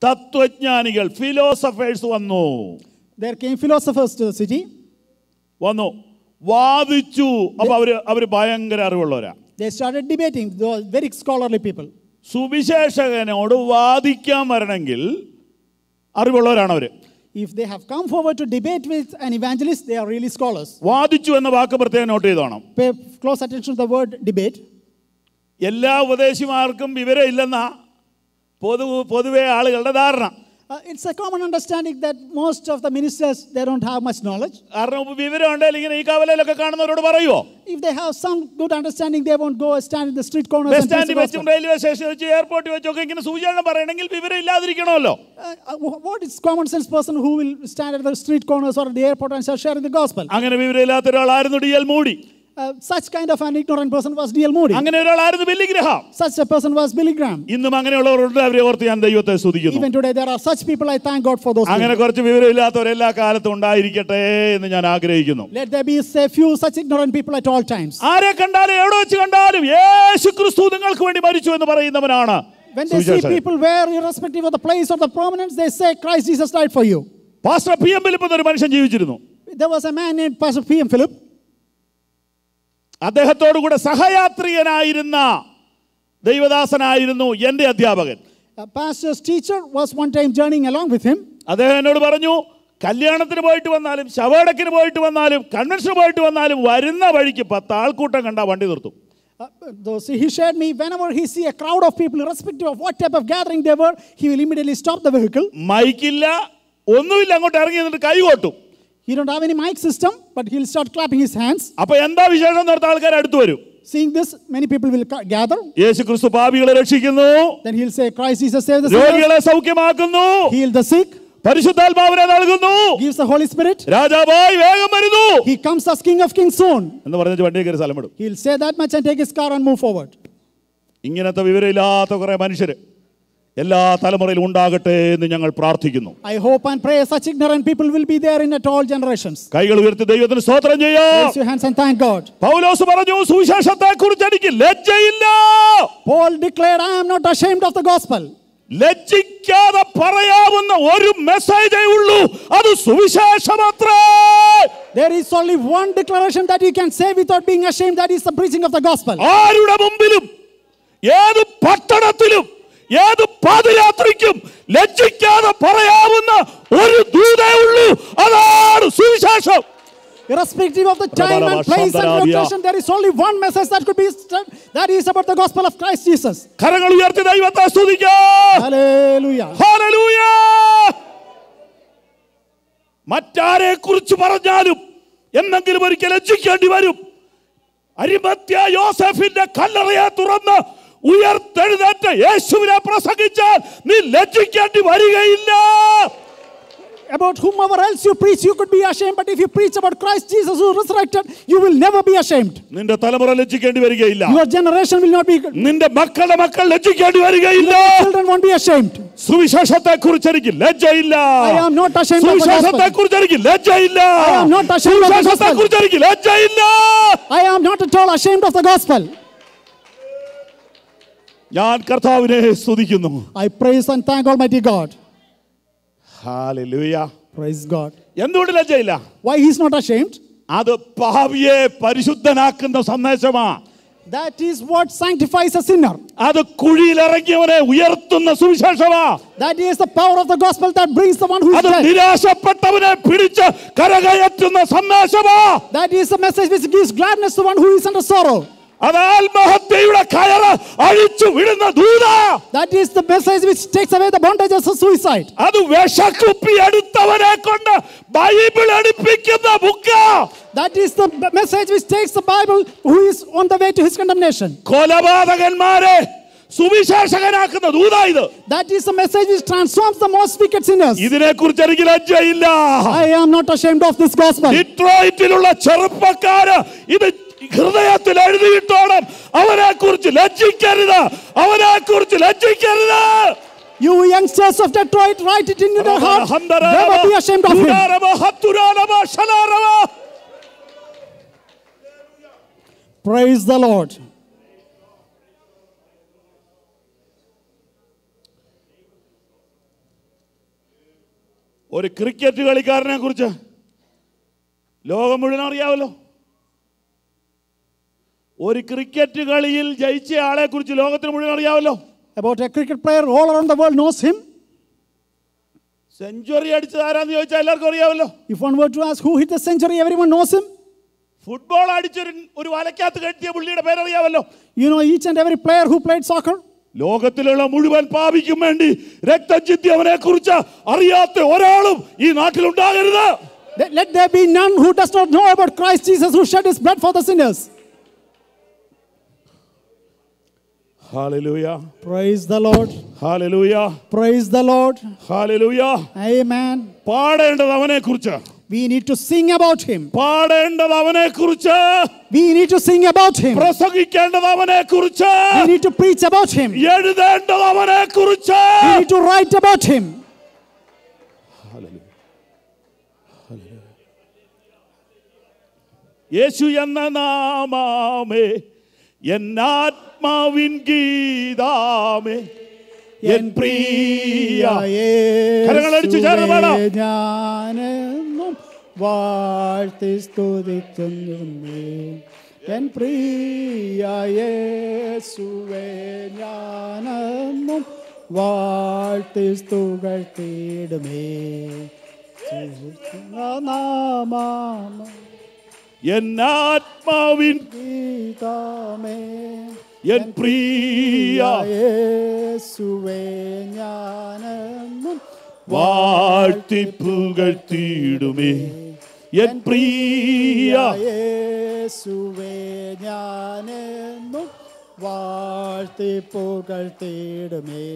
തത്വജ്ഞാനികൾ, philosophers വന്നു. There came philosophers to the city. വന്നു, വാദിച്ചു. അപ്പൊ അവര് ഭയങ്കര അറിവുള്ളവരാ. They started debating. They were very scholarly people. സുവിശേഷകനോട് വാദിക്കാൻ വരണമെങ്കിൽ അറിവുള്ളവരാണ് അവര്. If they have come forward to debate with an evangelist, they are really scholars. വാദിച്ചു എന്ന വാക്ക് പ്രത്യേകം not ചെയ്തോണം. Pay close attention to the word debate. എല്ലാ ഉപദേശിമാർക്കും വിവരം ഇല്ലെന്ന പൊതുവെ ആളുകളുടെ ധാരണ. It's a common understanding that most of the ministers, they don't have much knowledge. കാരണം വിവരം ഉണ്ടെങ്കിൽ ഇങ്ങനെ ഈ കവലയിലൊക്കെ കാണുന്നവരോട് പറയുമോ? If they have some good understanding, they won't go stand in the street corners. Bus സ്റ്റാൻഡിൽ വെച്ചും റെയിൽവേ സ്റ്റേഷനിൽ വെച്ച് എയർപോർട്ടിൽ വെച്ചൊക്കെ ഇങ്ങനെ സുവിശേഷം പറയണമെങ്കിൽ വിവരം ഇല്ലാതിരിക്കണമല്ലോ. What is common sense person who will stand at the street corners or at the airport and start sharing the gospel? അങ്ങനെ വിവരമില്ലാത്ത ഒരാളായിരുന്നു D.L. Moody. Such kind of an ignorant person was D.L. Moody. അങ്ങനെ ഒരാളായിരുന്നു Billy Graham. Such a person was Billy Graham. ഇന്നും അങ്ങനെയുള്ളവരുണ്ട്. അവരെ ഓർത്ത് ഞാൻ ദൈവത്തെ സ്തുതിക്കുന്നു. Even today there are such people. I thank God for those people. അങ്ങനെ കുറച്ച് വിവരമില്ലാത്തവർ എല്ലാ കാലത്തും ഉണ്ടായിരിക്കട്ടെ എന്ന് ഞാൻ ആഗ്രഹിക്കുന്നു. Let there be a few such ignorant people at all times. ആരെ കണ്ടാലും എവിടെ വെച്ച് കണ്ടാലും യേശുക്രിസ്തു നിങ്ങൾക്ക് വേണ്ടി മരിച്ചു എന്ന് പറയുന്നവനാണ്. When they see people where, irrespective of the place or the prominence, they say Christ Jesus died for you. Pastor P.M. Philip എന്നൊരു മനുഷ്യൻ ജീവിച്ചിരുന്നു. There was a man named Pastor P.M. Philip. അദ്ദേഹത്തോടുകൂടെ സഹയാത്രികനായിരുന്ന ദൈവദാസനായിരുന്നു എൻ്റെ അധ്യാപകൻ. Pastor's teacher was one time journeying along with him. അദ്ദേഹം എന്നോട് പറഞ്ഞു, കല്യാണത്തിന് പോയിട്ട് വന്നാലും ശവടക്കിന് പോയിട്ട് വന്നാലും കൺവെൻഷന് പോയിട്ട് വന്നാലും വരുന്ന വഴിക്ക് 10 ആൾക്കൂട്ടം കണ്ടാ വണ്ടി നിർത്തും. He shared me, whenever he see a crowd of people, irrespective of what type of gathering they were, he will immediately stop the vehicle. മൈക്കില്ല, ഒന്നുമില്ല, അങ്ങോട്ട് ഇറങ്ങി നിന്നിട്ട് കൈ കൊട്ടും. He don't have any mic system, but he'll start clapping his hands. അപ്പോൾ എന്താ വിശേഷം നടത്ത ആൾക്കാർ അടുത്ത് വരും. Seeing this, many people will gather. യേശുക്രിസ്തു പാപികളെ രക്ഷിക്കുന്നു. Then he'll say, Christ Jesus saves the sinners. രോഗികളെ സൗഖ്യമാക്കുന്നു. Heal the sick. പരിശുദ്ധാത്മാവിനെ നൽകുന്നു. Gives the Holy Spirit. രാജാവായി വേഗം വരുന്നു. He comes as King of Kings soon. എന്ന് പറഞ്ഞിട്ട് വണ്ടിയിൽ കയറി സ്ഥലം വിടും. He'll say that much and take his car and move forward. ഇങ്ങനത്തെ വിവരമില്ലാത്ത കുറെ മനുഷ്യർ എല്ലാ തലമുറയിലും ഉണ്ടാകട്ടെ എന്ന് ഞങ്ങൾ പ്രാർത്ഥിക്കുന്നു. I hope and pray such ignorant people will be there in at all generations. കൈകൾ ഉയർത്തി ദൈവത്തിന് സ്തോത്രം ചെയ്യാം. Raise your hands and thank God. പൗലോസ് പറഞ്ഞു, സുവിശേഷത്തെക്കുറിച്ച് എനിക്ക് ലജ്ജയില്ല. Paul declared, I am not ashamed of the gospel. ലജ്ജിക്കാതെ പറയാവുന്ന ഒരു മെസ്സേജേ ഉള്ളൂ, അത് സുവിശേഷമത്രേ. There is only one declaration that you can say without being ashamed, that is the preaching of the gospel. ആരുടെ മുമ്പിലും ഏത് പട്ടണത്തിലും ഏത് പാതിരാത്രിക്കും ലജ്ജിക്കാതെ പറയാവുന്ന ഒരു ദൂതേ ഉള്ളൂ, അതാണ് സുവിശേഷം. Irrespective of the time and place and location, there is only one message that could be said, that is about the gospel of Christ Jesus. കരങ്ങൾ ഉയർത്തി ദൈവത്തെ സ്തുതിക്കാം. Hallelujah. Hallelujah. മറ്റാരെ കുറിച്ച് പറഞ്ഞാലും എന്നെങ്കിലും ഒരിക്കൽ ലജ്ജിക്കേണ്ടി വരും. അരിമത്യ യോസേഫിന്റെ കല്ലറയെ തുറന്ന് ഉയർത്തെഴുന്നേറ്റ യേശുവിനെ പ്രസംഗിച്ചാൽ നീ ലജ്ജിക്കേണ്ടി വരികയില്ല. About whomever else you preach, you could be ashamed, but if you preach about Christ Jesus who resurrected, you will never be ashamed. നിന്റെ തലമുറ ലജ്ജിക്കേണ്ടി വരികയില്ല. Your generation will not be. നിന്റെ മക്കളുടെ മക്കൾ ലജ്ജിക്കേണ്ടി വരികയില്ല. Your children won't be ashamed. സുവിശേഷത്തെക്കുറിച്ച് എനിക്ക് ലജ്ജയില്ല. I am not ashamed of the gospel. സുവിശേഷത്തെക്കുറിച്ച് എനിക്ക് ലജ്ജയില്ല. I am not ashamed of the gospel. സുവിശേഷത്തെക്കുറിച്ച് എനിക്ക് ലജ്ജയില്ല. I am not at all ashamed of the gospel. ഞാൻ കർത്താവിനെ സ്തുതിക്കുന്നു. I praise and thank Almighty God. Hallelujah. Praise God. എന്തുകൊണ്ട് ലജ്ജയില്ല? Why he is not ashamed? അത് പാപിയെ പരിശുദ്ധനാക്കുന്ന സന്ദേശമാണ്. That is what sanctifies a sinner. അത് കുഴിയിലിറങ്ങിയവനെ ഉയർത്തുന്ന സുവിശേഷമാണ്. That is the power of the gospel that brings the one who is അത് dead. നിരാശപ്പെട്ടവനെ പിടിച്ച് കരകയറ്റുന്ന സന്ദേശമാണ്. That is the message which gives gladness to one who is under sorrow. അത് ആത്മഹത്യയുടെ കയറ് അഴിച്ചു വിടുന്ന ദൂത. That is the message which takes away the bondages of suicide. അത് വിഷക്കുപ്പി എടുത്തവനെ കൊണ്ട് ബൈബിൾ എടുപ്പിക്കുന്ന book. That is the message which takes the Bible who is on the way to his condemnation. കൊലപാതകന്മാരെ സുവിശേഷകനാക്കുന്ന ദൂത ഇത്. That is the message which transforms the most wicked sinners. ഇതിനെക്കുറിച്ച് എനിക്ക് ലജ്ജയില്ല. I am not ashamed of this gospel. ഡിട്രോയിറ്റിലുള്ള ചെറുപ്പക്കാര് ഇത് ഹൃദയത്തിൽ എഴുതിയിട്ടോണം. അവനെ കുറിച്ച് ലജ്ജിക്കരുത്, അവനെ കുറിച്ച് ലജ്ജിക്കരുത്. You youngsters of Detroit, write it in your heart. Never be ashamed of him. Praise the Lord. ഒരു ക്രിക്കറ്റ് കളിക്കാരനെ കുറിച്ച് ലോകം മുഴുവൻ അറിയാമല്ലോ. ഒരു ക്രിക്കറ്റ് കളിയിൽ ജയിച്ച ആളെ കുറിച്ച് ലോകത്തിന് മുഴുവൻ അറിയാമല്ലോ. About a cricket player, all around the world knows him. Century അടിച്ചത് ആരാന്ന് ചോദിച്ചാൽ എല്ലാവർക്കും അറിയാമല്ലോ. If one were to ask who hit the century, everyone knows him. Football അടിച്ചൊരു വലക്കകത്ത് കെട്ടിയ പുള്ളിയുടെ പേരറിയാമല്ലോ. You know each and every player who played soccer. ലോകത്തിലുള്ള മുഴുവൻ പാപിക്കും വേണ്ടി രക്തം ചിന്തിയവനെ കുറിച്ച് അറിയാത്ത ഒരാളും ഈ നാട്ടിലുണ്ടാകരുത്. Let there be none who does not know about Christ Jesus who shed his blood for the sinners. Hallelujah. Praise the Lord. Hallelujah. Praise the Lord. Hallelujah. Amen. പാടേണ്ടത് അവനെ കുറിച്ച്. We need to sing about him. പാടേണ്ടത് അവനെ കുറിച്ച്. We need to sing about him. പ്രസംഗിക്കേണ്ടത് അവനെ കുറിച്ച്. We need to preach about him. എഴുതേണ്ടത് അവനെ കുറിച്ച്. We need to write about him. യേശു എന്ന നാമമേ എന്നാത്മാവിൻ ഗീതാമേ എൻ പ്രിയ കരങ്ങളടിച്ചു ചേർന്ന് പാടാം. ഞാനെന്നും വാഴ്ത്തി സ്തുതിക്കുന്നേ എൻ പ്രിയ യേശുവേ ഞാനെന്നും വാഴ്ത്തി സ്തുതിടുമേ നാമം എന്നാത്മാവിൻ ഗീതാമേ എൻ പ്രിയ യേശുവേ ഞാനെന്നും വാഴ്ത്തി പുകഴ്ത്തിയിടുമേ എൻ പ്രിയ യേശുവേ ഞാനെന്നും വാഴ്ത്തി പുകഴ്ത്തിയിടുമേ.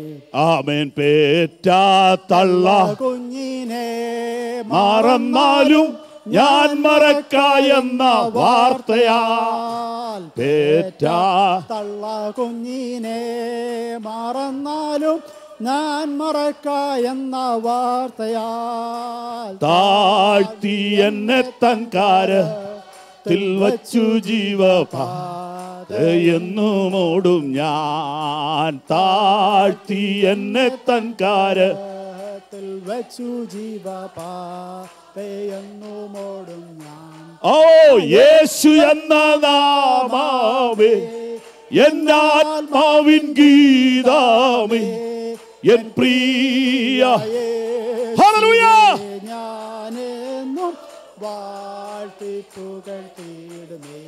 ആമേൻ. പേറ്റാ തള്ള കുഞ്ഞിനെ മറന്നാലും ഞാൻ മറക്കായെന്ന വാർത്തയാൽ പേറ്റാ തള്ള കുഞ്ഞിനെ മറന്നാലും ഞാൻ മറക്കായെന്ന വാർത്തയാൽ താഴ്ത്തി എന്നെ തൻ കാരത്തിൽ വച്ചു ജീവപാതയെന്നും ഓടും ഞാൻ. താഴ്ത്തി എന്നെ തൻ കാരത്തിൽ വച്ചു ജീവപാതയെന്നും ഓടും ഞാൻ. ഓ യേശു എന്ന നാമമേ എന്നാത്മാവിൻ ഗീതാമേ എൻ പ്രിയ ഹല്ലേലൂയ ഞാനെന്നും വാഴ്ത്തി പുകഴ്ത്തിയിടുമേ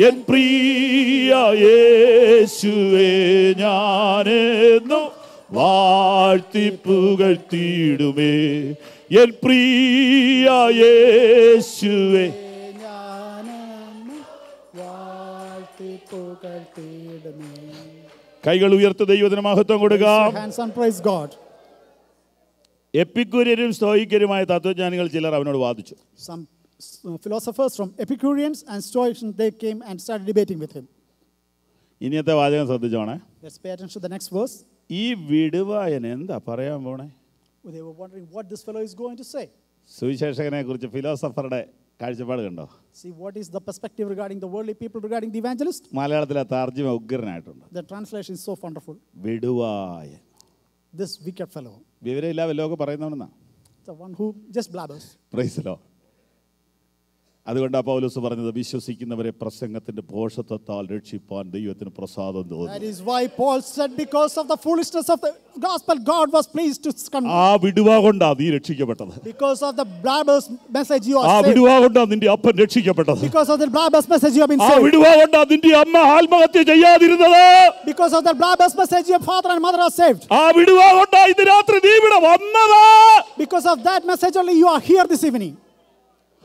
എൻ പ്രിയ യേശുവേ ഞാനെന്നും വാഴ്ത്തി പുകഴ്ത്തിയിടുമേ എൻ പ്രിയ യേശുവേ ഞാനെന്നും വാഴ്ത്തി പുകഴ്ത്തിയിടുമേ. കൈകൾ ഉയർത്തി ദൈവത്തിന് മഹത്വം കൊടുക്കാം. Hands and praise God. എപ്പിക്കൂര്യരും സ്തോയിക്കരുമായ തത്വജ്ഞാനികൾ ചിലർ അവനോട് വാദിച്ചു. Some philosophers from Epicureans and Stoics, they came and started debating with him. ഇനിയത്തെ വാചകം ശ്രദ്ധിച്ചോണേ. Let's pay attention to the next verse. ഈ വിടുവായൻ എന്താ പറയാൻ പോണേ? They were wondering what this fellow is going to say. സുവിശേഷകനെ കുറിച്ച് ഫിലോസഫറുടെ കാഴ്ചപ്പാട് കണ്ടോ? See what is the perspective regarding the worldly people regarding the evangelist. മലയാളത്തിലെ തർജ്ജിമ ഉഗ്രനായിട്ടുണ്ട്. The translation is so wonderful. വിടുവായൻ. This wicked fellow. വിവരമില്ല വല്ലതൊക്കെ പറയുന്നവനെന്നാ. The one who just blabbers. Praise the Lord. അതുകൊണ്ടാ പൗലോസ് പറഞ്ഞത് വിശ്വസിക്കുന്നവരെ പ്രസംഗത്തിന്റെ പോഷത്വത്താൽ രക്ഷിപ്പാൻ ദൈവത്തിന് പ്രസാദം തോന്നി. That is why Paul said because of the foolishness of the gospel God was pleased to come. ആ വിടുവാ കൊണ്ടാ നീ രക്ഷിക്കപ്പെട്ടത്. Because of the blabbers message you are ആ saved. വിടുവാ കൊണ്ടാ നിന്റെ അപ്പൻ രക്ഷിക്കപ്പെട്ടത്. Because of the blabbers message you have been ആ saved. വിടുവാ കൊണ്ടാ നിന്റെ അമ്മ ആത്മഹത്യ ചെയ്യാതിരുന്നത്. Because of the blabbers message your father and mother are saved. ആ വിടുവാ കൊണ്ടാ ഇന്ന് രാത്രി നീ ഇവിടെ വന്നത്. Because of that message only you are here this evening.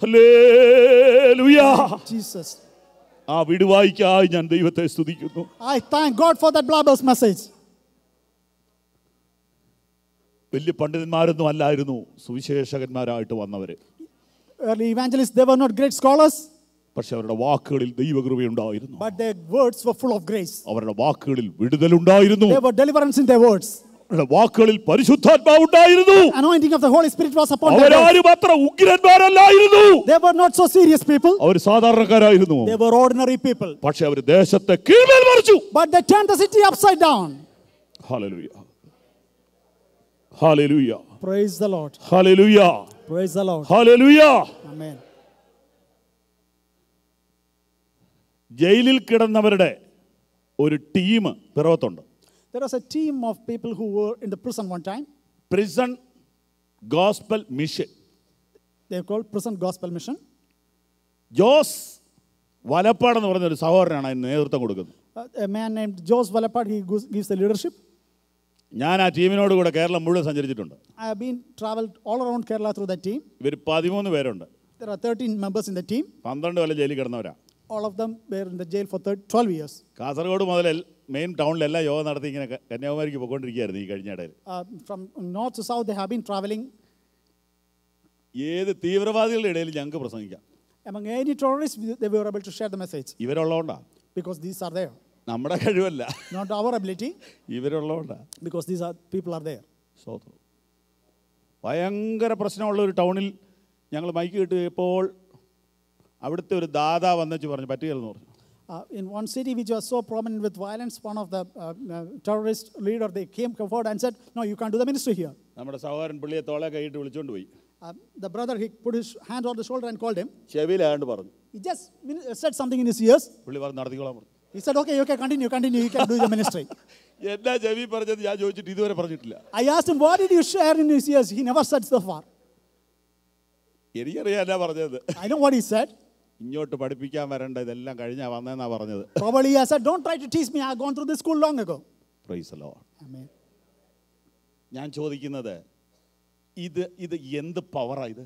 Hallelujah. Jesus. ആ വിടുവായിക്കായി ഞാൻ ദൈവത്തെ സ്തുതിക്കുന്നു. I thank God for that blabbers message. വലിയ പണ്ഡിതന്മാരൊന്നും അല്ലായിരുന്നു സുവിശേഷകന്മാരായിട്ട് വന്നവര്. Early evangelists, they were not great scholars. പക്ഷെ അവരുടെ വാക്കുകളിൽ ദൈവകൃപയുണ്ടായിരുന്നു. But their words were full of grace. അവരുടെ വാക്കുകളിൽ വിടുതലുണ്ടായിരുന്നു. There were deliverance in their words. അവരുടെ വാക്കുകളിൽ പരിശുദ്ധാത്മാവ് ഉണ്ടായിരുന്നു. Anointing of the Holy Spirit was upon them. അവരാരും അത്ര ഉഗ്രന്മാരല്ലായിരുന്നു. They were not so serious people. Our സാധാരണക്കാരായിരുന്നു. They were ordinary people. പക്ഷെ അവർ ദേശത്തെ കീഴ്മേൽ മറിച്ചു. But they turned the city upside down. Hallelujah. Hallelujah. Praise the Lord. Hallelujah, Praise the Lord. Hallelujah. Amen. ജയിലിൽ കിടന്നവരുടെ ഒരു team പിറവത്തുണ്ട്. There was a team of people who were in the prison one time. Prison gospel mission. They are called Prison Gospel Mission. Jose Valappad എന്ന് പറഞ്ഞ ഒരു സഹോദരനാണ് അതിന് നേതൃത്വം കൊടുക്കുന്നത്. A man named Jose Valapad, he gives the leadership. ഞാൻ ആ ടീമിനോട് കൂടെ കേരളം മുഴുവൻ സഞ്ചരിച്ചിട്ടുണ്ട്. I have been traveled all around Kerala through that team. ഇവർ 13 പേരുണ്ട്. There are 13 members in the team. 12 കൊല്ലം ജയിലിൽ കിടന്നവരാ. All of them were in the jail for 12 years. Kasaragod മുതൽ main ടൗണിലെല്ലാം യോഗം നടത്തി ഇങ്ങനെ കന്യാകുമാരിക്ക് പോയിക്കൊണ്ടിരിക്കുകയായിരുന്നു ഈ കഴിഞ്ഞ ഇടയിൽ. From north to south, they have been traveling. ഏത് തീവ്രവാദികളുടെ ഇടയിൽ ഞങ്ങൾക്ക് പ്രസംഗിക്കാം. Among any terrorists, they were able to share the message. ഇവരുള്ളതുകൊണ്ടാ. Because these are there. നമ്മുടെ കഴിവല്ല. Not our ability. ഇവരുള്ളതുകൊണ്ടാ. Because these are people are there. ഭയങ്കര പ്രശ്നമുള്ള ഒരു ടൗണിൽ ഞങ്ങൾ മൈക്ക് കിട്ടിയപ്പോൾ അവിടുത്തെ ഒരു ദാദാ വന്നിച്ച് പറഞ്ഞു പറ്റുകയെന്ന് പറഞ്ഞു. In one city which was so prominent with violence, one of the terrorist leader, they came forward and said, no, you can't do the ministry here. നമ്മുടെ സഹോദരൻ പുള്ളിയെ തോളെ കൈയിട്ട് വിളിച്ചുകൊണ്ട് പോയി. The brother, he put his hand on the shoulder and called him. ചെവിയിലാണ്ട് പറഞ്ഞു. He just said something in his ears. പുള്ളി പറഞ്ഞു നടത്തിക്കോളാൻ പറഞ്ഞു. He said, okay, continue, you can do the ministry. എന്നാ ചെവി പറഞ്ഞത് ഞാൻ ചോദിച്ചിട്ട് ഇതുവരെ പറഞ്ഞിട്ടില്ല. I asked him, what did you share in his ears? He never said so far. എനിക്കറിയാം എന്നാ പറഞ്ഞത്. I know what he said. ഇങ്ങോട്ട് പഠിപ്പിക്കാൻ വരണ്ട ഇതെല്ലാം കഴിഞ്ഞാ വന്നതെന്നാ പറഞ്ഞത്. Probably he said, don't try to teach me, I have gone through this school long ago. Praise the Lord. Amen. ഞാൻ ചോദിക്കുന്നത് ഇത് എന്ത് പവറാ ഇത്?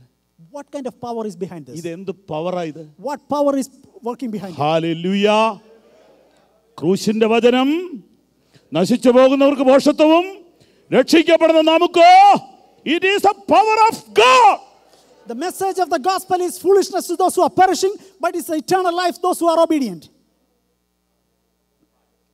What kind of power is behind this? ഇത് എന്ത് പവറാ ഇത്? What power is working behind it? ഹല്ലേലൂയ. ക്രൂശിന്റെ വചനം നശിച്ചു പോകുന്നവർക്ക് മോക്ഷത്വവും രക്ഷിക്കപ്പെടുന്ന നമുക്കോ it is the power of God. The message of the gospel is foolishness to those who are perishing, but it's eternal life those who are obedient.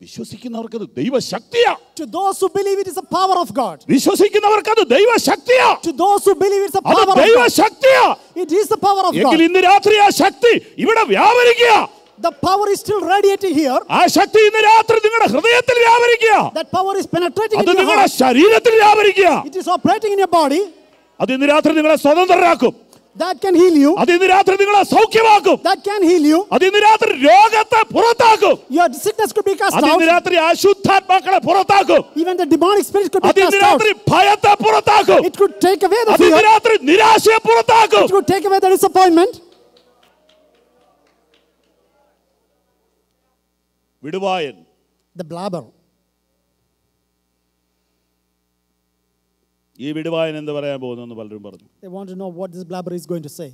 വിശ്വസിക്കുന്നവർക്ക് അത് ദൈവശക്തിയാ. To those who believe it is the power of God. വിശ്വസിക്കുന്നവർക്ക് അത് ദൈവശക്തിയാ. To those who believe it's the power of God. ദൈവശക്തിയാ. It is the power of God. എങ്കിൽ ഇന്ന് രാത്രി ആ ശക്തി ഇവിടെ വ്യാപരിക്കുക. The power is still radiating here. ആ ശക്തി ഇന്ന് രാത്രി നിങ്ങളുടെ ഹൃദയത്തിൽ വ്യാപരിക്കുക. That power is penetrating in അത് your നിങ്ങളുടെ heart. ശരീരത്തിൽ വ്യാപരിക്കുക. It is operating in your body. അത് ഇന്ന് രാത്രി നിങ്ങളെ സ്വതന്ത്രരാക്കും. That can heal you. അത് ഇന്ന് രാത്രി നിങ്ങളെ സൗഖ്യമാക്കും. That can heal you. അത് ഇന്ന് രാത്രി രോഗത്തെ പുറത്താക്കും. Your sickness could be cast അത് out. ഇന്ന് രാത്രി അശുദ്ധാത്മാക്കളെ പുറത്താക്കും. Even the demonic spirits could be അത് cast ഇന്ന് out. രാത്രി ഭയത്തെ പുറത്താക്കും. It could take away the അത് ഇന്ന് fear. രാത്രി നിരാശയെ പുറത്താക്കും. It could take away the disappointment. വിടുവായൻ. The blabber. ഈ വിടുവായൻ എന്ത് പറയാൻ പോകുന്നു പലരും പറഞ്ഞു. They want to know what this blabber is going to say.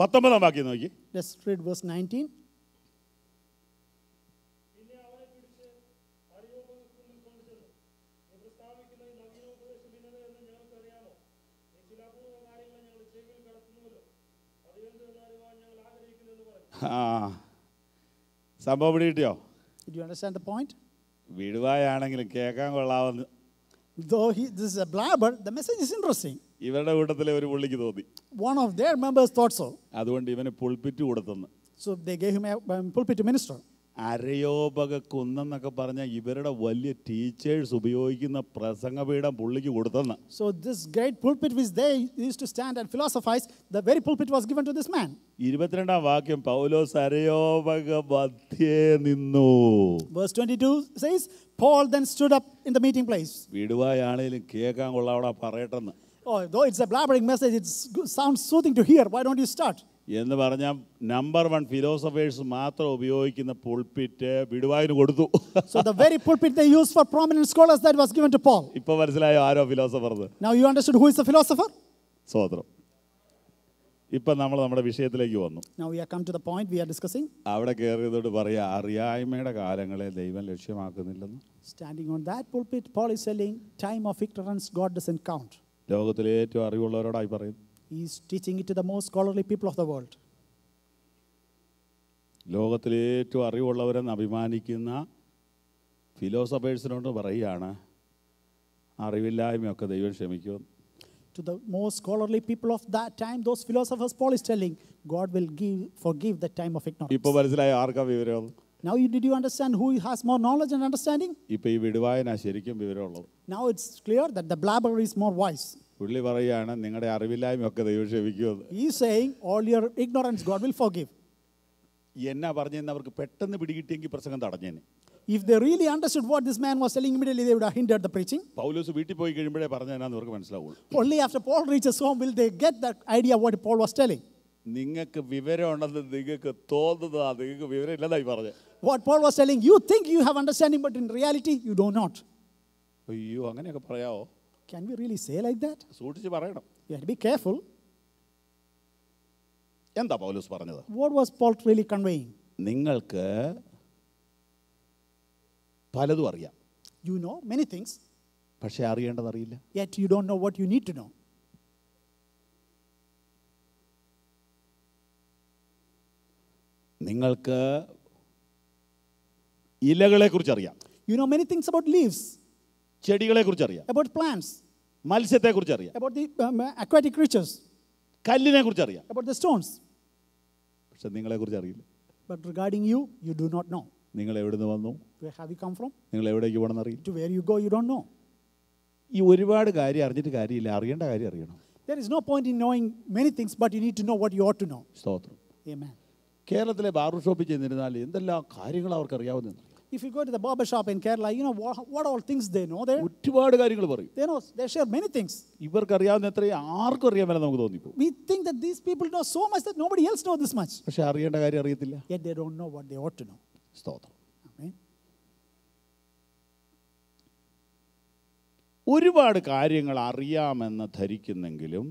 പത്തൊമ്പതാം വാക്യം നോക്കി. Let's read verse 19. സംഭവം പിടി കിട്ടിയോ? Did you understand the point? വിടുവായാണെങ്കിലും കേൾക്കാൻ കൊള്ളാമെന്ന്. Though this is a blabber, the message is interesting. ഇവരുടെ കൂട്ടത്തിലെ ഒരു പുള്ളിക്ക് തോന്നി. One of their members thought so. അതുകൊണ്ട് ഇവന് പുൾപിറ്റ് കൊടുത്തെന്ന്. So they gave him a pulpit to minister. അരയോപക കുന്നെന്നൊക്കെ പറഞ്ഞ ഇവരുടെ വലിയ ടീച്ചേഴ്സ് ഉപയോഗിക്കുന്ന പ്രസംഗപീഠം പുള്ളിക്ക് കൊടുത്തെന്ന്. So this great pulpit which they used to stand and philosophize, the very pulpit was given to this man. 22-ാം വാക്യം പൗലോസ് അരയോപക മധ്യേ നിന്നു. Verse 22 says, Paul then stood up in the meeting place. വിടുവായാണേലും കേൾക്കാൻ കൊള്ളാവടാ പറയട്ടെന്ന്. Oh, though it's a blabbering message, it sounds soothing to hear. Why don't you start? എന്ന് പറഞ്ഞാൽ number 1 philosophers മാത്രം ഉപയോഗിക്കുന്ന pulpit വിടുവായിന് കൊടുത്തു. So the very pulpit they used for prominent scholars, that was given to Paul. ഇപ്പൊ മനസ്സിലായോ ആരോ philosopher? Now you understood who is the philosopher? സ്വതന്ത്രം. ഇപ്പൊ നമ്മൾ നമ്മുടെ വിഷയത്തിലേക്ക് വന്നു. Now we have come to the point we are discussing. അവിടെ കയറിയതോട് പറയാ അറിയായ്മയുടെ കാലങ്ങളെ ദൈവം ലക്ഷ്യമാക്കുന്നില്ലെന്ന്. Standing on that pulpit, Paul is saying, time of ignorance God doesn't count. ലോകത്തിലെ ഏറ്റവും അറിവുള്ളവരോടായി പറയും. He is teaching it to the most scholarly people of the world. ലോകത്തിലെ ഏറ്റവും അറിവുള്ളവരെന്ന് അഭിമാനിക്കുന്ന ഫിലോസഫേഴ്സിനോട് പറയുകയാണ് അറിവില്ലായ്മയൊക്കെ ദൈവം ക്ഷമിക്കും. To the most scholarly people of that time, those philosophers, Paul is telling, God will forgive the time of ignorance. ഇപ്പോൾ മനസ്സിലായ ആർക്കാ വിവരം? Now, did you understand who has more knowledge and understanding? ഇപ്പൊ ഈ വിടുവായനാ ശരിക്കും വിവരമുള്ളത്. Now it's clear that the blabber is more wise. പുള്ളി പറയുകയാണ് നിങ്ങളുടെ അറിവില്ലായ്മയൊക്കെ ദൈവം ക്ഷമിക്കുമെന്ന്. He is saying, all your ignorance God will forgive. എന്നാ പറഞ്ഞെന്ന് അവർക്ക് പെട്ടെന്ന് പിടികിട്ടിയെങ്കിൽ പ്രസംഗം തടഞ്ഞേനെ. If they really understood what this man was telling, immediately they would have hindered the preaching. പൗലോസ് വീട്ടിൽ പോയി കഴിയുമ്പോഴേ പറഞ്ഞതെന്നാന്ന് അവർക്ക് മനസ്സിലാവുള്ളൂ. Only after Paul reaches home will they get that idea what Paul was telling. നിങ്ങൾക്ക് വിവരമുണ്ടെന്ന് നിങ്ങൾക്ക് തോന്നുന്നതാ, നിങ്ങൾക്ക് വിവരം ഇല്ലെന്നായി പറഞ്ഞേ. What Paul was telling, you think you have understanding, but in reality you do not. അയ്യോ അങ്ങനെയൊക്കെ പറയാവോ? Can we really say like that? സൂക്ഷിച്ച് പറയണം. You have to be careful. എന്താ പൗലോസ് പറഞ്ഞത്? What was Paul really conveying? നിങ്ങൾക്ക് പലതും അറിയാം. You know many things, പക്ഷെ അറിയേണ്ടതറിയില്ല. yet you don't know what you need to know. നിങ്ങൾക്ക് ഇലകളെ കുറിച്ച് അറിയാം. You know many things about leaves, ചെടികളെ കുറിച്ച് അറിയാം. about plants, മത്സ്യത്തെ കുറിച്ച് അറിയാം. about the aquatic creatures, കല്ലിനെ കുറിച്ച് അറിയാം. about the stones. പക്ഷെ നിങ്ങളെ കുറിച്ച് അറിയില്ല. But regarding you, you do not know. നിങ്ങൾ എവിടെ നിന്ന് വന്നു, Where have you come from? നിങ്ങൾ എവിടേക്ക് പോകണമെന്ന് അറിയില്ല. To where you go, you don't know. ഈ ഒരുപാട് കാര്യം അറിഞ്ഞിട്ട് കാര്യമില്ല, അറിയേണ്ട കാര്യം അറിയണം. There is no point in knowing many things, but you need to know what you ought to know. സ്തോത്രം. Amen. കേരളത്തിലെ ബാർബർ ഷോപ്പിൽ ചെന്നിരുന്നാൽ എന്തെല്ലാം കാര്യങ്ങൾ അവർക്ക് അറിയാവുന്ന. If you go to the barber shop in Kerala, you know what all things they know there. ഒരുപാട് കാര്യങ്ങൾ പറയും. They share many things. ഇവർക്ക് അറിയാവുന്ന എത്രയും ആർക്കും അറിയാമല്ലോ നമുക്ക് തോന്നിപ്പോ. We think that these people know so much that nobody else knows this much. പക്ഷെ അറിയേണ്ട കാര്യം അറിയത്തില്ല. Yet they don't know what they ought to know. സ്തോത്രം. Amen. ഒരുപാട് കാര്യങ്ങൾ അറിയാമെന്ന് ധരിക്കുന്നെങ്കിലും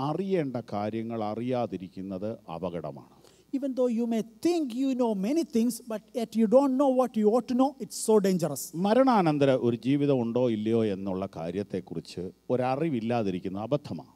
അറിയേണ്ട കാര്യങ്ങൾ അറിയാതിരിക്കുന്നത് അപകടമാണ്. Even though you may think you know many things, but yet you don't know what you ought to know, it's so dangerous. മരണാനന്തര ഒരു ജീവിതം ഉണ്ടോ ഇല്ലയോ എന്നുള്ള കാര്യത്തെക്കുറിച്ച് ഒരറിവില്ലാതിരിക്കുന്ന അബദ്ധമാണ്.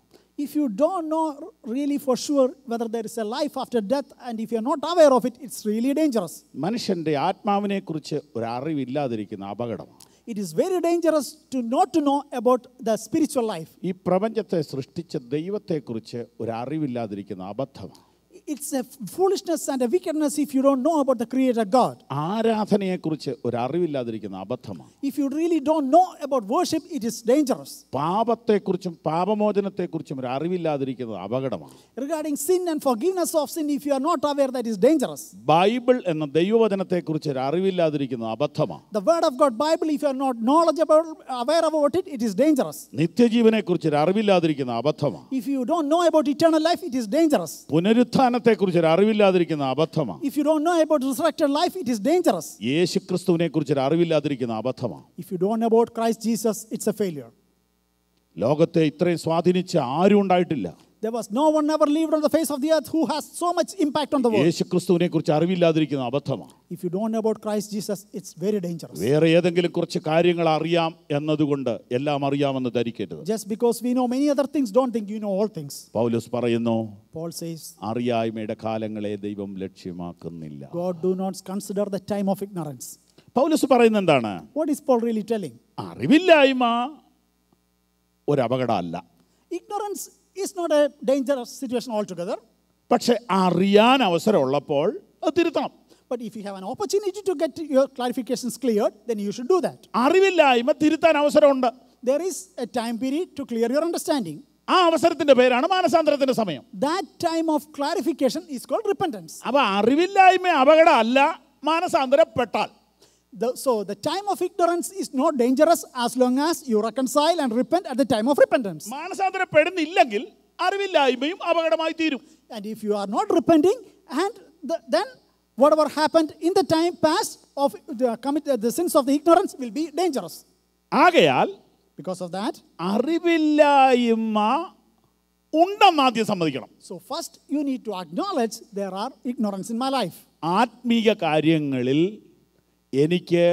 If you don't know really for sure whether there is a life after death, and if you're not aware of it, it's really dangerous. മനുഷ്യന്റെ ആത്മാവിനെക്കുറിച്ച് ഒരറിവില്ലാതിരിക്കുന്ന അപകടമാണ്. It is very dangerous to not to know about the spiritual life. ഈ പ്രപഞ്ചത്തെ സൃഷ്ടിച്ച ദൈവത്തെക്കുറിച്ച് ഒരറിവില്ലാതിരിക്കുന്ന അബദ്ധമാണ്. It's a foolishness and a wickedness if you don't know about the Creator God. ആരാധനയെക്കുറിച്ച് ഒരറിവില്ലാതിരിക്കുന്ന അബദ്ധമാണ്. If you really don't know about worship, it is dangerous. പാപത്തെക്കുറിച്ചും പാപമോചനത്തെക്കുറിച്ചും ഒരു അറിവില്ലാതിരിക്കുന്നത് അപകടമാണ്. Regarding sin and forgiveness of sin, if you are not aware, that is dangerous. Bible എന്ന ദൈവവചനത്തെക്കുറിച്ച് ഒരു അറിവില്ലാതിരിക്കുന്നത് അബദ്ധമാണ്. The Word of God, Bible, if you are not knowledgeable, aware about it, it is dangerous. നിത്യജീവനെക്കുറിച്ച് ഒരു അറിവില്ലാതിരിക്കുന്ന അബദ്ധമാണ്. If you don't know about eternal life, it is dangerous. പുനരുത്ഥാനത്തെക്കുറിച്ച് ഒരു അറിവില്ലാതിരിക്കുന്ന അബദ്ധമാണ്. If you don't know about resurrected life, it is dangerous. യേശുക്രിസ്തുവിനെക്കുറിച്ച് ഒരു അറിവില്ലാതിരിക്കുന്ന അബദ്ധമാണ്. If you don't know about Christ Jesus, it's a failure. ലോകത്തെ ഇത്രയും സ്വാധീനിച്ച ആരും ഉണ്ടായിട്ടില്ല. There was no one ever lived on the face of the earth who has so much impact on the world. യേശുക്രിസ്തുവിനെക്കുറിച്ച് അറിവില്ലാതിരിക്കുന്ന അബദ്ധമാണ്. If you don't know about Christ Jesus, it's very dangerous. വേറെ ഏതെങ്കിലും കുറച്ച് കാര്യങ്ങൾ അറിയാം എന്നതുകൊണ്ട് എല്ലാം അറിയാമെന്ന് ധരിക്കരുത്. Just because we know many other things, don't think you know all things. പൗലോസ് പറയുന്നു, Paul says, അറിയായ്മയുടെ കാലങ്ങളെ ദൈവം ലക്ഷ്യമാക്കുന്നില്ല. God do not consider the time of ignorance. പൗലോസ് പറയുന്നത് എന്താണ്? What is Paul really telling? അറിവില്ലായ്മ ഒരു അപകടമല്ല. Ignorance is not a dangerous situation altogether. പക്ഷെ അറിയാൻ അവസരമുള്ളപ്പോൾ അത് തിരുത്തണം. But if you have an opportunity to get your clarifications cleared, then you should do that. അറിവില്ലായ്മ തിരുത്താൻ അവസരമുണ്ട്. There is a time period to clear your understanding. ആ അവസരത്തിന്റെ പേരാണ് മാനസാന്തരത്തിന്റെ സമയം. That time of clarification is called repentance. അപ്പൊ അറിവില്ലായ്മ അപകടമല്ല മാനസാന്തരപ്പെട്ടാൽ. So the time of ignorance is not dangerous as long as you reconcile and repent at the time of repentance. മാനസാന്തരപ്പെടുന്നില്ലെങ്കിൽ അറിവില്ലായ്മയും അപകടമായി തീരും. And if you are not repenting, and then whatever happened in the time past of the sins of the ignorance will be dangerous. ആകയാൽ Because of that, അറിവില്ലായ്മ ഉണ്ടെന്ന് ആദ്യം സമ്മതിക്കണം. so first you need to acknowledge there are ignorance in my life. ആത്മീക കാര്യങ്ങളിൽ എനിക്ക്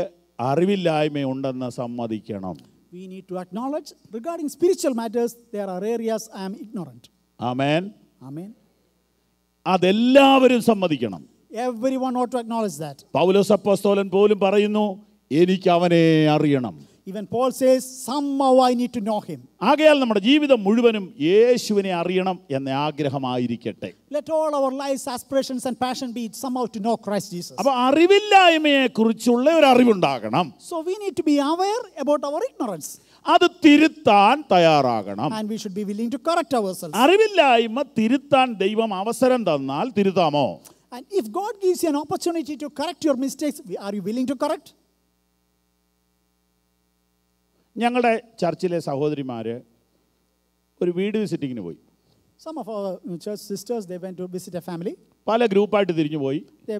അറിവില്ലായ്മയുണ്ടെന്ന് സമ്മതിക്കണം. We need to acknowledge regarding spiritual matters there are areas I am ignorant. Amen. Amen. അതെല്ലാവരും സമ്മതിക്കണം. Everyone ought to acknowledge that. പൗലോസ് അപ്പോസ്തലൻ പോലും പറയുന്നു, എനിക്ക് അവനെ അറിയണം. Even Paul says, somehow I need to know him. ആകയാൽ നമ്മുടെ ജീവിതം മുഴുവനും യേശുവിനെ അറിയണം എന്ന ആഗ്രഹമായിരിക്കട്ടെ. Let all our lives, aspirations and passion be somehow to know Christ Jesus. അപ്പോൾ അറിവില്ലായ്മയെ കുറിച്ചുള്ള ഒരു അറിവുണ്ടാകണം. So we need to be aware about our ignorance. അത് തിരുത്താൻ തയ്യാറാകണം. And we should be willing to correct ourselves. അറിവില്ലായ്മ തിരുത്താൻ ദൈവം അവസരം തന്നാൽ തിരുത്താമോ? And if God gives you an opportunity to correct your mistakes, are you willing to correct? ഞങ്ങളുടെ ചർച്ചിലെ സഹോദരിമാർ ഒരു വീട് വിസിറ്റിങ്ങിന് പോയി. Some of our church sisters, they went to visit a family. പല ഗ്രൂപ്പായിട്ട് തിരിഞ്ഞു പോയി. They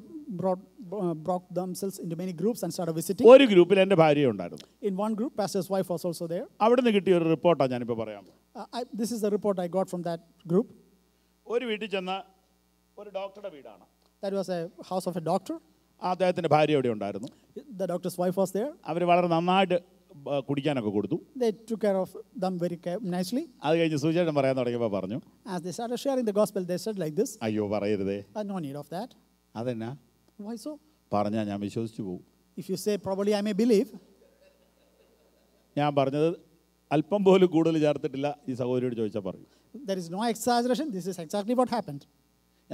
broke themselves into many groups and started visiting. ഒരു ഗ്രൂപ്പിൽ എൻ്റെ ഭാര്യ ഉണ്ടായിരുന്നു. In one group, pastor's wife was also there. അവിടെ നിന്ന് കിട്ടിയ ഒരു റിപ്പോർട്ടാണ് ഞാനിപ്പോൾ പറയാം. This is the report I got from that group. ഒരു വീട്ടിൽ ചെന്ന ഒരു ഡോക്ടറുടെ വീടാണ്. That was a house of a doctor. അദ്ദേഹത്തിൻ്റെ ഭാര്യ അവിടെ ഉണ്ടായിരുന്നു. The doctor's wife was there. അവർ വളരെ നന്നായിട്ട് കുടിക്കാനൊക്കെ കൊടുത്തു. They took care of them very nicely. അത് കഴിഞ്ഞ് സുവിശേഷം പറയാൻ തുടങ്ങിയപ്പോൾ പറഞ്ഞു, As they started sharing the gospel, they said like this. അയ്യോ പറയരുതേ. No need of that. അതെന്നാ? Why so? പറഞ്ഞാൽ ഞാൻ വിശ്വസിച്ചു പോകും. If you say probably I may believe. ഞാൻ പറഞ്ഞത് അല്പം പോലും കൂടുതൽ ചേർത്തിട്ടില്ല. ഈ സഹോദരിയോട് ചോദിച്ചാൽ പറയും. There is no exaggeration. This is exactly what happened.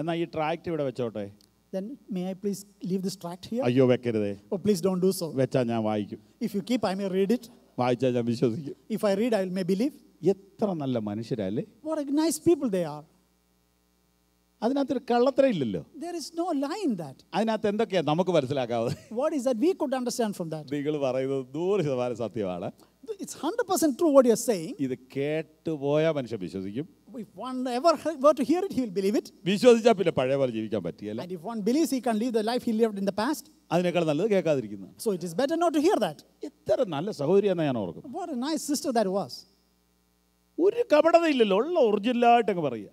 എന്നാൽ ഈ ട്രാക്റ്റ് ഇവിടെ വെച്ചോട്ടെ. Then may I please leave this tract here? അയ്യോ വെക്കരുതേ. Oh, please don't do so. വെച്ചാൽ ഞാൻ വായിക്കും. If you keep, I may read it. വായിച്ചാൽ ഞാൻ വിശ്വസിക്കും. If I read, I may believe. എത്ര നല്ല മനുഷ്യരല്ലേ? What a nice people they are. അതിനകത്തൊരു കള്ളത്തരം ഇല്ലല്ലോ. There is no lie in that. അതിനകത്ത് എന്തൊക്കെയാണ് നമുക്ക് മനസ്സിലാക്കാവുന്നത്? What is that we could understand from that? നിങ്ങൾ പറയുന്നത് 100% സത്യമാണ്. It's 100% true what you're saying. ഇത് കേട്ടുപോയ മനുഷ്യൻ വിശ്വസിക്കും. If one ever were to hear it, he will believe it. വിശ്വസിച്ചാൽ പിന്നെ പഴയ പോലെ ജീവിക്കാൻ പറ്റിയല്ല. And if one believes he can live the life he lived in the past, അതിനേക്കാൾ നല്ലത് കേൾക്കാതിരിക്കുന്നു. so it is better not to hear that. എത്ര നല്ല സഹോദരിയാണെന്ന് ഞാൻ ഓർക്കും. What a nice sister that was. ഒരു കപടതയില്ലല്ലോ, ഉള്ള ഒറിജിനലായിട്ടങ്ങ് പറയുക.